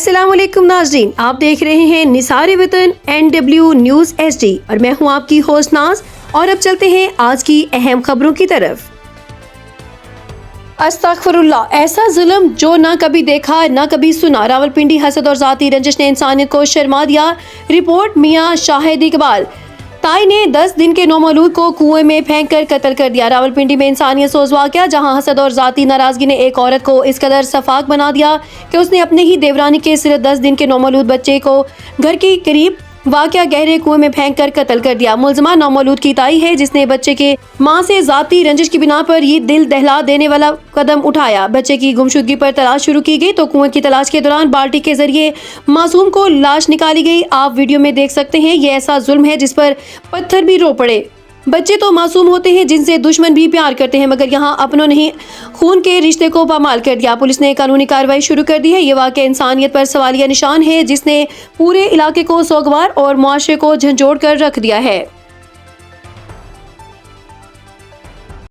अस्सलामुअलैकुम नाज़रीन, आप देख रहे हैं निसार वतन NW न्यूज़ HD और मैं हूं आपकी होस्ट नाज। और अब चलते हैं आज की अहम खबरों की तरफ। अस्तगफिरुल्लाह, ऐसा जुल्म जो ना कभी देखा ना कभी सुना। रावलपिंडी हसद और जाती रंजिश ने इंसानियत को शर्मा दिया। रिपोर्ट मियां शाहिद इकबाल। ताई ने 10 दिन के नौमौलूद को कुएं में फेंक कर कत्ल कर दिया। रावलपिंडी में इंसानियत सोज वाक़या, जहां हसद और जाती नाराजगी ने एक औरत को इस कदर सफाक बना दिया कि उसने अपने ही देवरानी के सिर्फ 10 दिन के नौमौलूद बच्चे को घर के करीब वाक़या गहरे कुएं में फेंक कर कत्ल कर दिया। मुलजमा नौमौलूद की ताई है, जिसने बच्चे के मां से जाती रंजिश की बिना पर ये दिल दहला देने वाला कदम उठाया। बच्चे की गुमशुदगी पर तलाश शुरू की गई तो कुएं की तलाश के दौरान बाल्टी के जरिए मासूम को लाश निकाली गई। आप वीडियो में देख सकते हैं, ये ऐसा जुल्म है जिस पर पत्थर भी रो पड़े। बच्चे तो मासूम होते हैं जिनसे दुश्मन भी प्यार करते हैं, मगर यहाँ अपनों ने खून के रिश्ते को पामाल कर दिया। पुलिस ने कानूनी कार्रवाई शुरू कर दी है। ये वाक़या इंसानियत पर सवालिया निशान है, जिसने पूरे इलाके को सोगवार और मुआशरे को झंझोड़ कर रख दिया है।